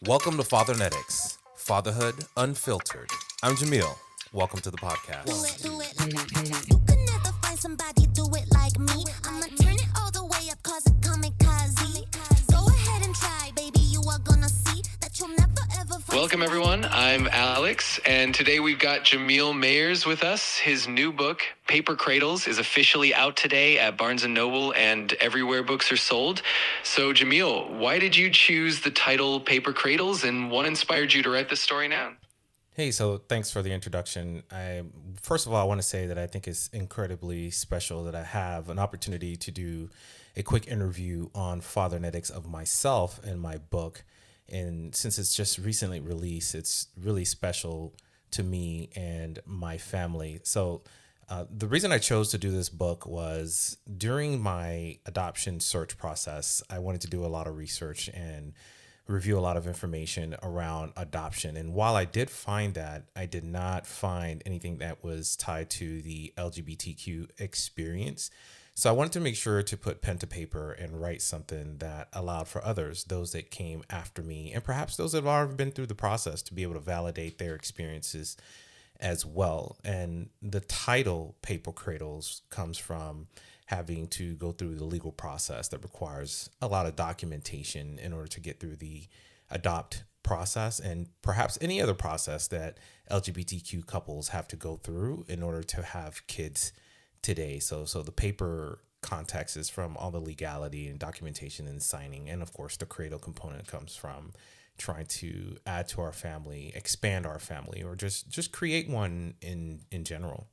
Welcome to Fathernetics, Fatherhood Unfiltered. I'm Jameel. Welcome to the podcast. You could never find somebody do it like me. I'ma turn it all the way up, cause it kamikaze. Go ahead and try, baby, you are gonna see that you'll never ever find. Welcome, everyone. I'm Alex, and today we've got Jameel Mayers with us. His new book, Paper Cradles, is officially out today at Barnes & Noble and everywhere books are sold. So, Jameel, why did you choose the title Paper Cradles, and what inspired you to write this story now? Hey, so thanks for the introduction. First of all, I want to say that I think it's incredibly special that I have an opportunity to do a quick interview on Fathernetics of myself and my book. And since it's just recently released, it's really special to me and my family. So the reason I chose to do this book was during my adoption search process, I wanted to do a lot of research and review a lot of information around adoption. And while I did find that, I did not find anything that was tied to the LGBTQ experience. So I wanted to make sure to put pen to paper and write something that allowed for others, those that came after me, and perhaps those that have already been through the process, to be able to validate their experiences as well. And the title Paper Cradles comes from having to go through the legal process that requires a lot of documentation in order to get through the adopt process and perhaps any other process that LGBTQ couples have to go through in order to have kids today. So the paper context is from all the legality and documentation and signing. And of course, the cradle component comes from trying to add to our family, expand our family, or just create one in general.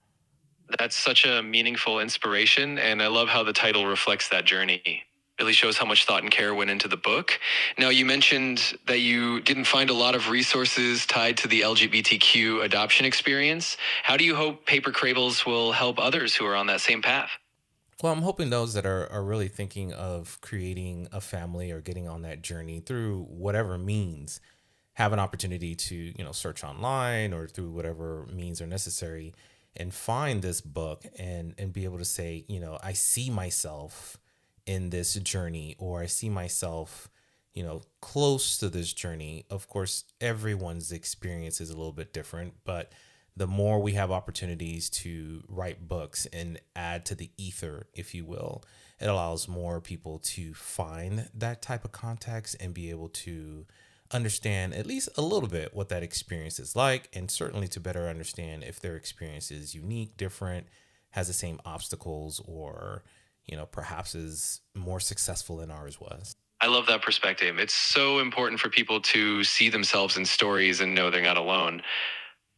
That's such a meaningful inspiration, and I love how the title reflects that journey. Really shows how much thought and care went into the book. Now, you mentioned that you didn't find a lot of resources tied to the LGBTQ adoption experience. How do you hope Paper Cradles will help others who are on that same path? Well, I'm hoping those that are really thinking of creating a family or getting on that journey through whatever means have an opportunity to, search online or through whatever means are necessary and find this book and be able to say, I see myself in this journey, or I see myself, close to this journey. Of course, everyone's experience is a little bit different, but the more we have opportunities to write books and add to the ether, if you will, it allows more people to find that type of context and be able to understand at least a little bit what that experience is like, and certainly to better understand if their experience is unique, different, has the same obstacles, or perhaps is more successful than ours was. I love that perspective. It's so important for people to see themselves in stories and know they're not alone.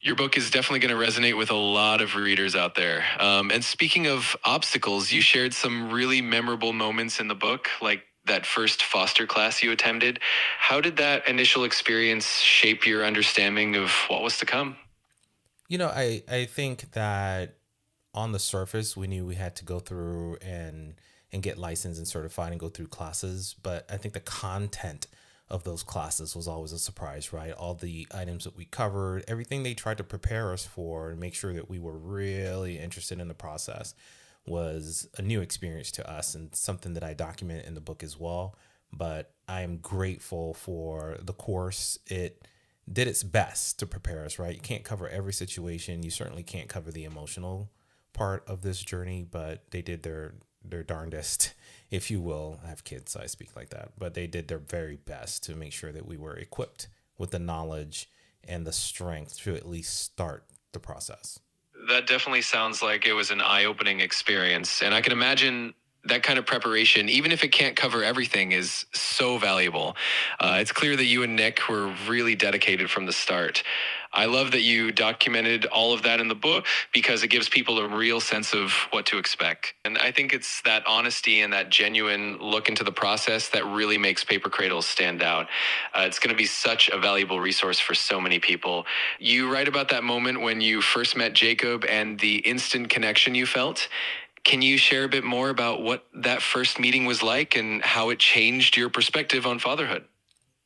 Your book is definitely going to resonate with a lot of readers out there. And speaking of obstacles, you shared some really memorable moments in the book, like that first foster class you attended. How did that initial experience shape your understanding of what was to come? I think that on the surface, we knew we had to go through and get licensed and certified and go through classes. But I think the content of those classes was always a surprise, right? All the items that we covered, everything they tried to prepare us for and make sure that we were really interested in the process was a new experience to us, and something that I document in the book as well. But I am grateful for the course. It did its best to prepare us, right? You can't cover every situation. You certainly can't cover the emotional part of this journey, but they did their darndest, if you will. I have kids, so I speak like that, but they did their very best to make sure that we were equipped with the knowledge and the strength to at least start the process. That definitely sounds like it was an eye-opening experience. And I can imagine that kind of preparation, even if it can't cover everything, is so valuable. It's clear that you and Nick were really dedicated from the start. I love that you documented all of that in the book because it gives people a real sense of what to expect. And I think it's that honesty and that genuine look into the process that really makes Paper Cradles stand out. It's going to be such a valuable resource for so many people. You write about that moment when you first met Jacob and the instant connection you felt. Can you share a bit more about what that first meeting was like and how it changed your perspective on fatherhood?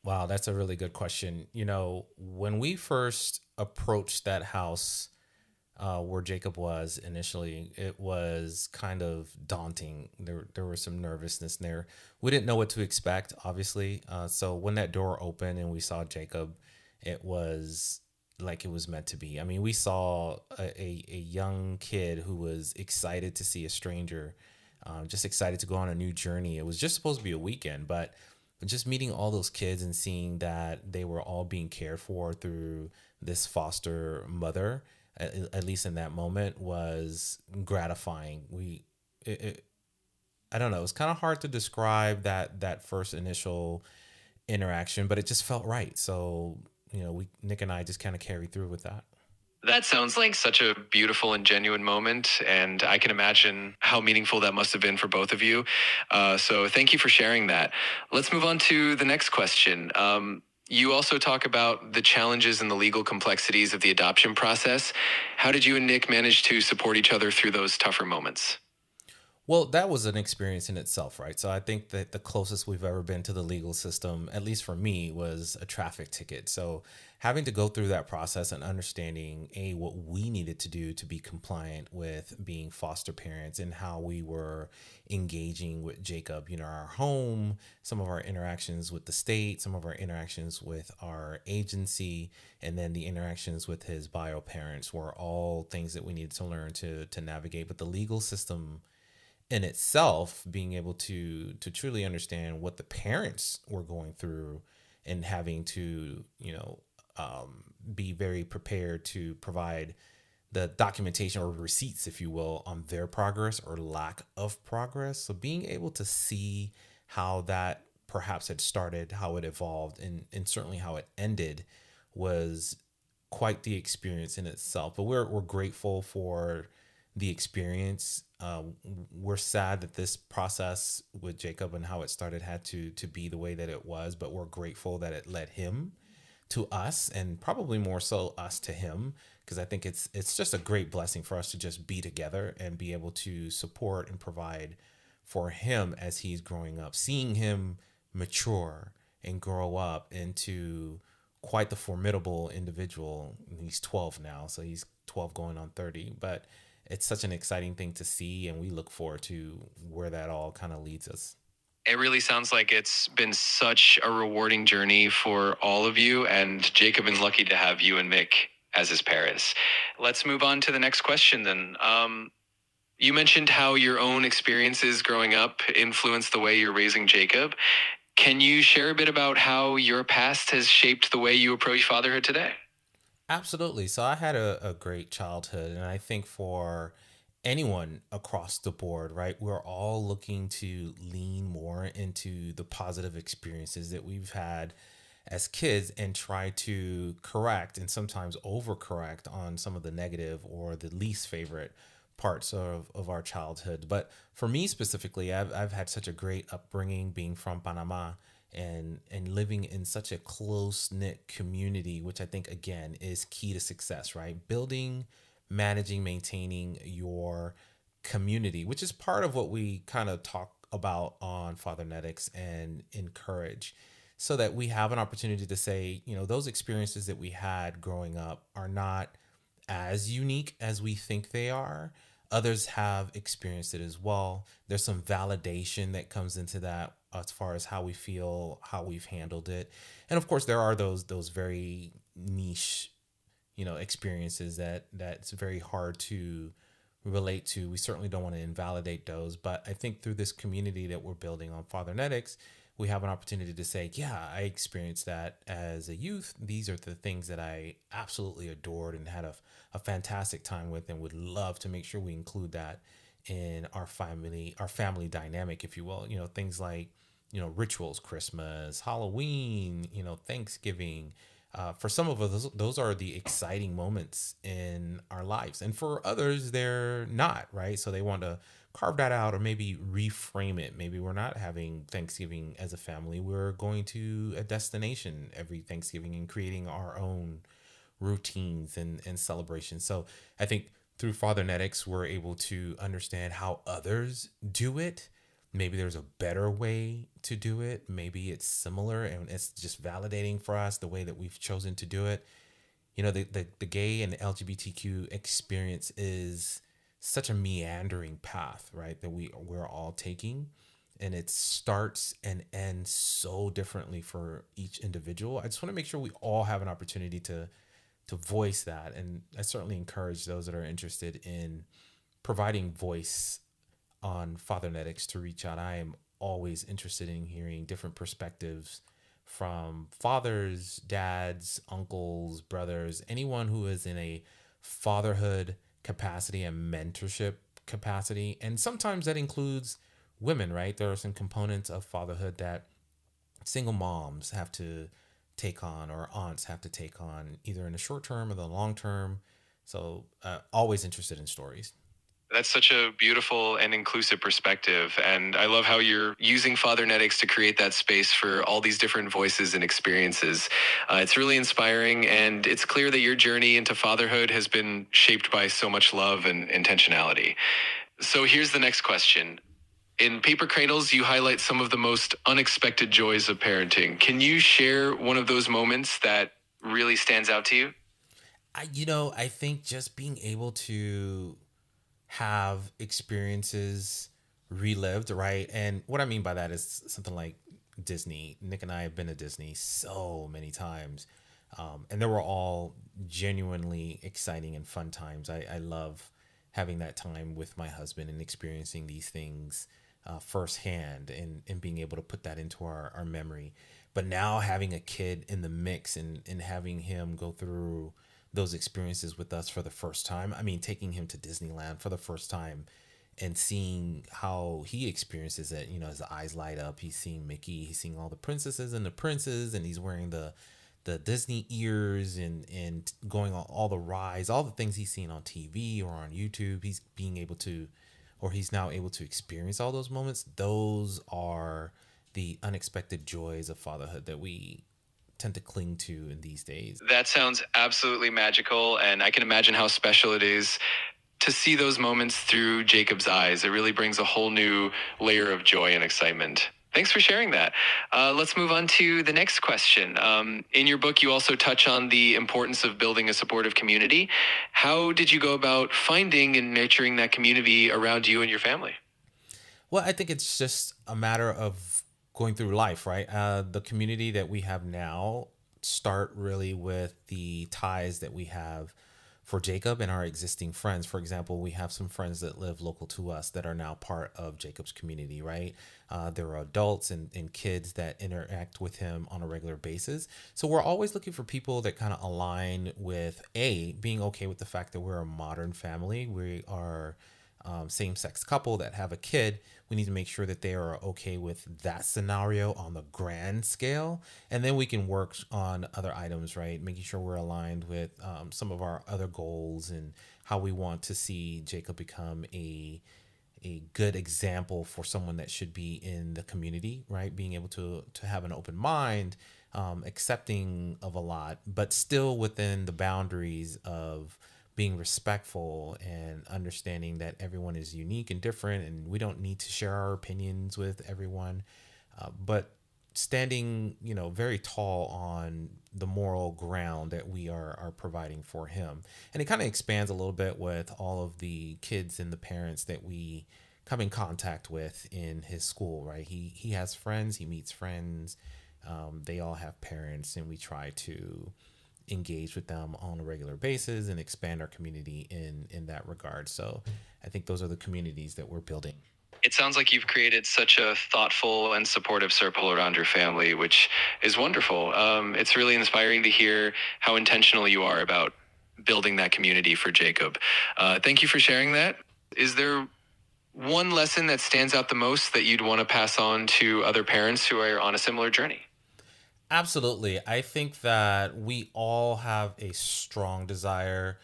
Wow, that's a really good question. When we first approached that house, where Jacob was initially, it was kind of daunting. There was some nervousness there. We didn't know what to expect, obviously. So when that door opened and we saw Jacob, it was like it was meant to be. I mean, we saw a young kid who was excited to see a stranger, just excited to go on a new journey. It was just supposed to be a weekend, but just meeting all those kids and seeing that they were all being cared for through this foster mother, at least in that moment, was gratifying. I don't know, it's kind of hard to describe that first initial interaction, but it just felt right. So we Nick and I just kind of carried through with that. That sounds like such a beautiful and genuine moment, and I can imagine how meaningful that must have been for both of you. So, thank you for sharing that. Let's move on to the next question. You also talk about the challenges and the legal complexities of the adoption process. How did you and Nick manage to support each other through those tougher moments? Well, that was an experience in itself, right? So I think that the closest we've ever been to the legal system, at least for me, was a traffic ticket. So having to go through that process and understanding what we needed to do to be compliant with being foster parents and how we were engaging with Jacob, our home, some of our interactions with the state, some of our interactions with our agency, and then the interactions with his bio parents were all things that we needed to learn to navigate. But the legal system in itself, being able to truly understand what the parents were going through and having to be very prepared to provide the documentation or receipts, if you will, on their progress or lack of progress. So being able to see how that perhaps had started, how it evolved, and certainly how it ended was quite the experience in itself. But we're grateful for the experience. We're sad that this process with Jacob and how it started had to be the way that it was, but we're grateful that it led him to us, and probably more so us to him, because I think it's just a great blessing for us to just be together and be able to support and provide for him as he's growing up, seeing him mature and grow up into quite the formidable individual. He's 12 now, so he's 12 going on 30, but it's such an exciting thing to see, and we look forward to where that all kind of leads us. It really sounds like it's been such a rewarding journey for all of you, and Jacob is lucky to have you and Mick as his parents. Let's move on to the next question then. You mentioned how your own experiences growing up influenced the way you're raising Jacob. Can you share a bit about how your past has shaped the way you approach fatherhood today? Absolutely. So I had a great childhood, and I think for anyone across the board, right, we're all looking to lean more into the positive experiences that we've had as kids and try to correct and sometimes overcorrect on some of the negative or the least favorite parts of our childhood. But for me specifically, I've had such a great upbringing being from Panama and living in such a close knit community, which I think again is key to success, right? Building, managing, maintaining your community, which is part of what we kind of talk about on Fathernetics and encourage, so that we have an opportunity to say, those experiences that we had growing up are not as unique as we think they are. Others have experienced it as well. There's some validation that comes into that as far as how we feel, how we've handled it. And of course there are those very niche, experiences that's very hard to relate to. We certainly don't want to invalidate those, but I think through this community that we're building on Fathernetics, we have an opportunity to say, yeah, I experienced that as a youth. These are the things that I absolutely adored and had a fantastic time with, and would love to make sure we include that in our family dynamic, if you will. Things like, rituals, Christmas, Halloween, Thanksgiving. For some of us, those are the exciting moments in our lives. And for others, they're not, right? So they want to carve that out or maybe reframe it. Maybe we're not having Thanksgiving as a family. We're going to a destination every Thanksgiving and creating our own routines and celebrations. So I think through Fathernetics, we're able to understand how others do it. Maybe there's a better way to do it. Maybe it's similar and it's just validating for us the way that we've chosen to do it. The gay and LGBTQ experience is such a meandering path, right? That we're all taking, and it starts and ends so differently for each individual. I just want to make sure we all have an opportunity to voice that, and I certainly encourage those that are interested in providing voice on Fathernetics to reach out. I am always interested in hearing different perspectives from fathers, dads, uncles, brothers, anyone who is in a fatherhood capacity and mentorship capacity. And sometimes that includes women, right? There are some components of fatherhood that single moms have to take on, or aunts have to take on, either in the short term or the long term. So, always interested in stories. That's such a beautiful and inclusive perspective. And I love how you're using Fathernetics to create that space for all these different voices and experiences. It's really inspiring. And it's clear that your journey into fatherhood has been shaped by so much love and intentionality. So here's the next question. In Paper Cradles, you highlight some of the most unexpected joys of parenting. Can you share one of those moments that really stands out to you? I think just being able to have experiences relived, right? And what I mean by that is something like Disney. Nick and I have been to Disney so many times. And they were all genuinely exciting and fun times. I love having that time with my husband and experiencing these things firsthand, and being able to put that into our memory. But now having a kid in the mix, and having him go through those experiences with us for the first time. I mean, taking him to Disneyland for the first time and seeing how he experiences it, his eyes light up. He's seeing Mickey, he's seeing all the princesses and the princes, and he's wearing the Disney ears, and going on all the rides, all the things he's seen on TV or on YouTube. He's now able to experience all those moments. Those are the unexpected joys of fatherhood that we tend to cling to in these days. That sounds absolutely magical. And I can imagine how special it is to see those moments through Jacob's eyes. It really brings a whole new layer of joy and excitement. Thanks for sharing that. Let's move on to the next question. In your book, you also touch on the importance of building a supportive community. How did you go about finding and nurturing that community around you and your family? Well, I think it's just a matter of going through life, right? The community that we have now start really with the ties that we have for Jacob and our existing friends. For example, we have some friends that live local to us that are now part of Jacob's community, right? There are adults and kids that interact with him on a regular basis. So we're always looking for people that kind of align with being okay with the fact that we're a modern family. We are same-sex couple that have a kid. We need to make sure that they are okay with that scenario on the grand scale, and then we can work on other items, right? Making sure we're aligned with some of our other goals, and how we want to see Jacob become a good example for someone that should be in the community, right? Being able to have an open mind, accepting of a lot, but still within the boundaries of being respectful, and understanding that everyone is unique and different, and we don't need to share our opinions with everyone, but standing, very tall on the moral ground that we are providing for him. And it kind of expands a little bit with all of the kids and the parents that we come in contact with in his school, right? He has friends, he meets friends, they all have parents, and we try to engage with them on a regular basis and expand our community in that regard. So I think those are the communities that we're building. It sounds like you've created such a thoughtful and supportive circle around your family, which is wonderful. It's really inspiring to hear how intentional you are about building that community for Jacob. Thank you for sharing that. Is there one lesson that stands out the most that you'd want to pass on to other parents who are on a similar journey? Absolutely. I think that we all have a strong desire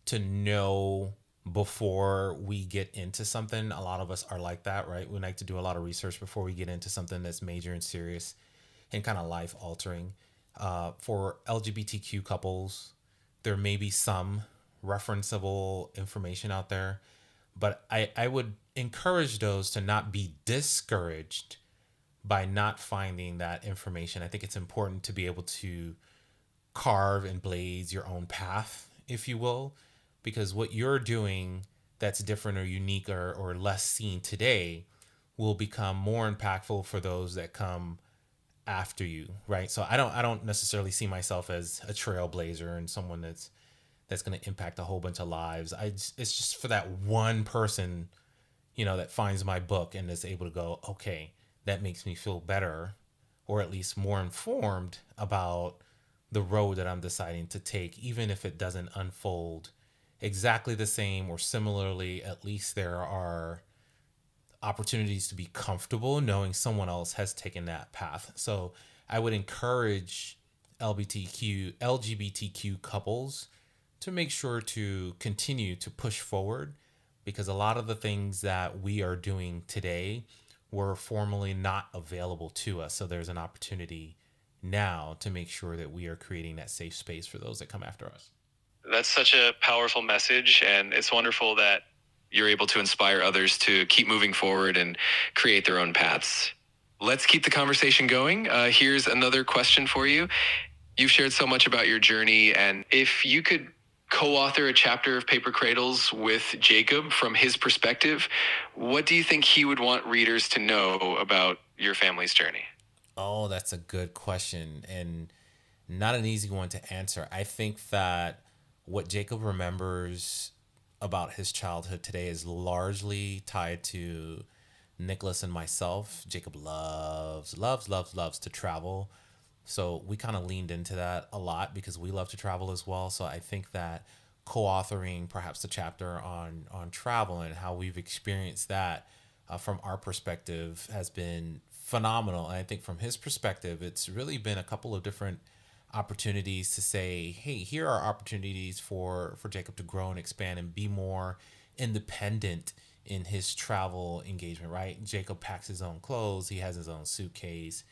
to know before we get into something. A lot of us are like that, right? We like to do a lot of research before we get into something that's major and serious and kind of life altering. For LGBTQ couples, there may be some referenceable information out there, but I would encourage those to not be discouraged by not finding that information. I think it's important to be able to carve and blaze your own path, if you will, because what you're doing that's different or unique or less seen today will become more impactful for those that come after you, right? So I don't necessarily see myself as a trailblazer and someone that's going to impact a whole bunch of lives. It's just for that one person, that finds my book and is able to go, okay, that makes me feel better or at least more informed about the road that I'm deciding to take, even if it doesn't unfold exactly the same or similarly. At least there are opportunities to be comfortable knowing someone else has taken that path. So I would encourage LGBTQ couples to make sure to continue to push forward, because a lot of the things that we are doing today were formerly not available to us. So there's an opportunity now to make sure that we are creating that safe space for those that come after us. That's such a powerful message, and it's wonderful that you're able to inspire others to keep moving forward and create their own paths. Let's keep the conversation going. Here's another question for you. You've shared so much about your journey, and if you could co-author a chapter of Paper Cradles with Jacob from his perspective, what do you think he would want readers to know about your family's journey? Oh, that's a good question and not an easy one to answer. I think that what Jacob remembers about his childhood today is largely tied to Nicholas and myself. Jacob loves to travel. So we kind of leaned into that a lot because we love to travel as well. So I think that co-authoring perhaps the chapter on travel and how we've experienced that from our perspective has been phenomenal. And I think from his perspective, it's really been a couple of different opportunities to say, hey, here are opportunities for Jacob to grow and expand and be more independent in his travel engagement, right? Jacob packs his own clothes. He has his own suitcase.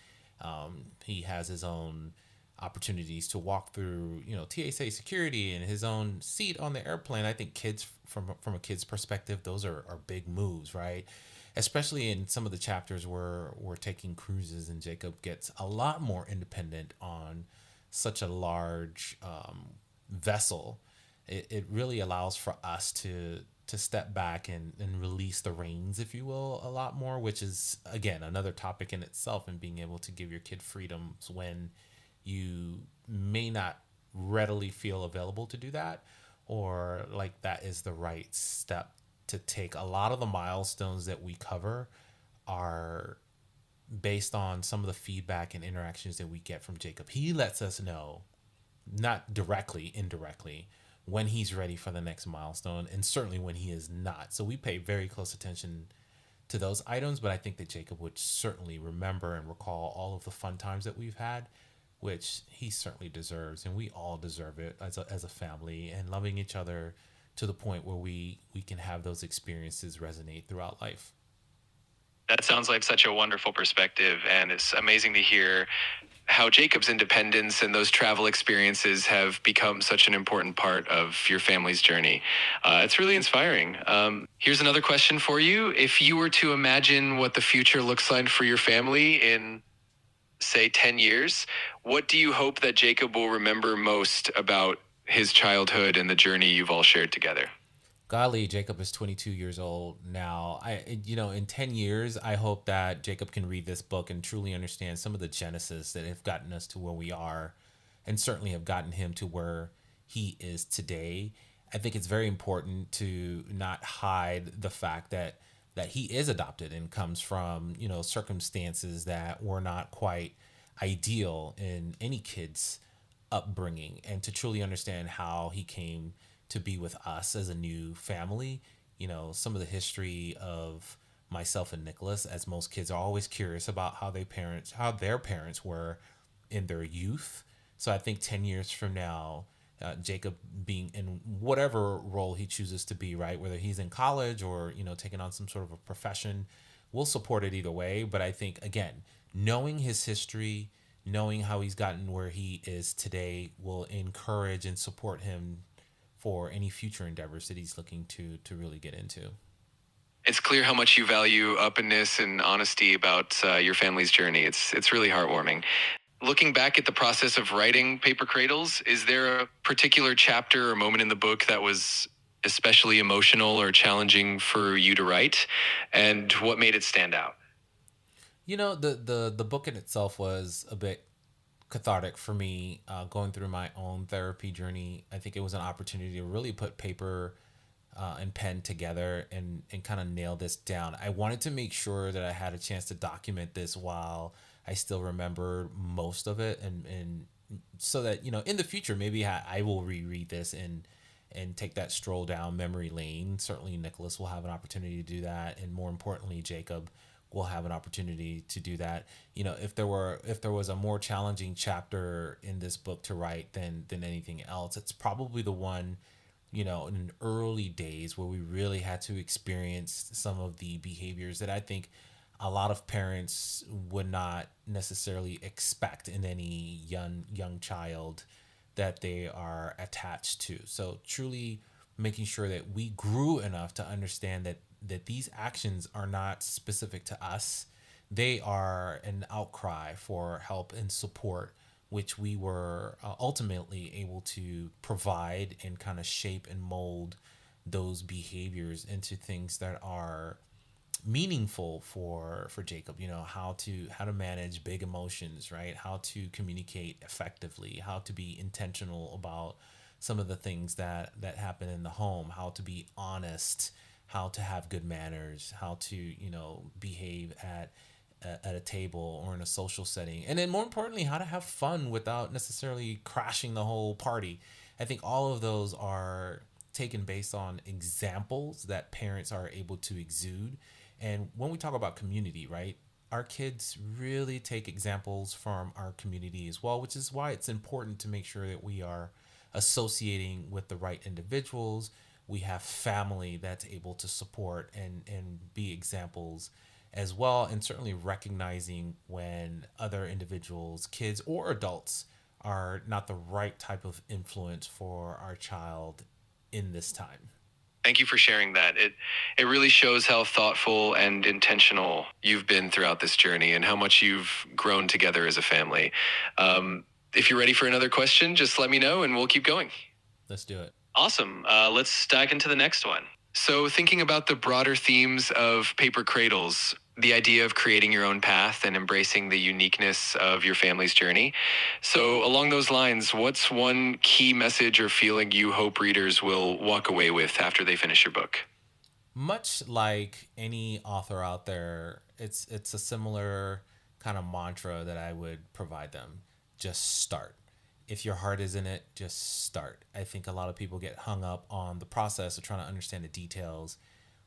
He has his own opportunities to walk through, TSA security and his own seat on the airplane. I think kids, from a kid's perspective, those are big moves, right? Especially in some of the chapters where we're taking cruises and Jacob gets a lot more independent on such a large vessel. It really allows for us to step back and release the reins, if you will, a lot more, which is, again, another topic in itself, and being able to give your kid freedoms when you may not readily feel available to do that, or like that is the right step to take. A lot of the milestones that we cover are based on some of the feedback and interactions that we get from Jacob. He lets us know, not directly, indirectly, when he's ready for the next milestone, and certainly when he is not. So we pay very close attention to those items, but I think that Jacob would certainly remember and recall all of the fun times that we've had, which he certainly deserves, and we all deserve it as a family, and loving each other to the point where we can have those experiences resonate throughout life. That sounds like such a wonderful perspective, and it's amazing to hear how Jacob's independence and those travel experiences have become such an important part of your family's journey. It's really inspiring. Here's another question for you. If you were to imagine what the future looks like for your family in, say, 10 years, what do you hope that Jacob will remember most about his childhood and the journey you've all shared together? Golly, Jacob is 22 years old now. In 10 years, I hope that Jacob can read this book and truly understand some of the genesis that have gotten us to where we are, and certainly have gotten him to where he is today. I think it's very important to not hide the fact that he is adopted and comes from, circumstances that were not quite ideal in any kid's upbringing, and to truly understand how he came to be with us as a new family. Some of the history of myself and Nicholas, as most kids are always curious about how their parents were in their youth. So I think 10 years from now, Jacob being in whatever role he chooses to be, right, whether he's in college or taking on some sort of a profession, we'll support it either way. But I think, again, knowing his history, knowing how he's gotten where he is today, will encourage and support him for any future endeavors that he's looking to really get into. It's clear how much you value openness and honesty about your family's journey. It's really heartwarming. Looking back at the process of writing Paper Cradles, is there a particular chapter or moment in the book that was especially emotional or challenging for you to write? And what made it stand out? The book in itself was a bit cathartic for me, going through my own therapy journey. I think it was an opportunity to really put paper and pen together and kind of nail this down. I wanted to make sure that I had a chance to document this while I still remember most of it, and so that in the future maybe I will reread this and take that stroll down memory lane. Certainly Nicholas will have an opportunity to do that, and more importantly Jacob will have an opportunity to do that. If there was a more challenging chapter in this book to write than anything else, it's probably the one, in early days where we really had to experience some of the behaviors that I think a lot of parents would not necessarily expect in any young child that they are attached to. So truly making sure that we grew enough to understand that these actions are not specific to us. They are an outcry for help and support, which we were ultimately able to provide and kind of shape and mold those behaviors into things that are meaningful for Jacob. How to manage big emotions, right? How to communicate effectively, how to be intentional about some of the things that happen in the home, how to be honest, how to have good manners, how to behave at a table or in a social setting, and then more importantly how to have fun without necessarily crashing the whole party. I think all of those are taken based on examples that parents are able to exude. And when we talk about community, right, our kids really take examples from our community as well, which is why it's important to make sure that we are associating with the right individuals. We have family that's able to support and be examples as well, and certainly recognizing when other individuals, kids or adults, are not the right type of influence for our child in this time. Thank you for sharing that. It really shows how thoughtful and intentional you've been throughout this journey and how much you've grown together as a family. If you're ready for another question, just let me know and we'll keep going. Let's do it. Awesome. Let's dive into the next one. So, thinking about the broader themes of Paper Cradles, the idea of creating your own path and embracing the uniqueness of your family's journey. So, along those lines, what's one key message or feeling you hope readers will walk away with after they finish your book? Much like any author out there, it's a similar kind of mantra that I would provide them. Just start. If your heart is in it, just start. I think a lot of people get hung up on the process of trying to understand the details,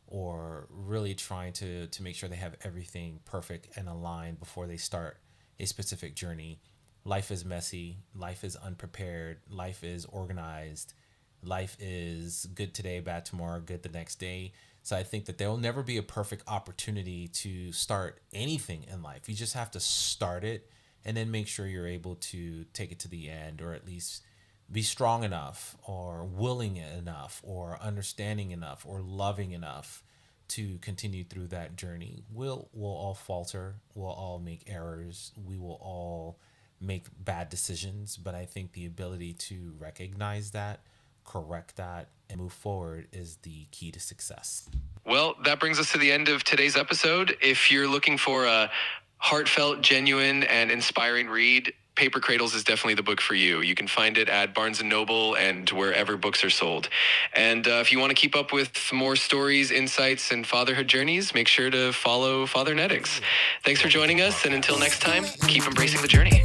or really trying to make sure they have everything perfect and aligned before they start a specific journey. Life is messy. Life is unprepared. Life is organized. Life is good today, bad tomorrow, good the next day. So I think that there will never be a perfect opportunity to start anything in life. You just have to start it and then make sure you're able to take it to the end, or at least be strong enough or willing enough or understanding enough or loving enough to continue through that journey. We'll all falter. We'll all make errors. We will all make bad decisions. But I think the ability to recognize that, correct that, and move forward is the key to success. Well, that brings us to the end of today's episode. If you're looking for a heartfelt, genuine, and inspiring read, Paper Cradles is definitely the book for you. You can find it at Barnes & Noble and wherever books are sold. And if you want to keep up with more stories, insights, and fatherhood journeys, make sure to follow Fathernetics. Thanks for joining us, and until next time, keep embracing the journey.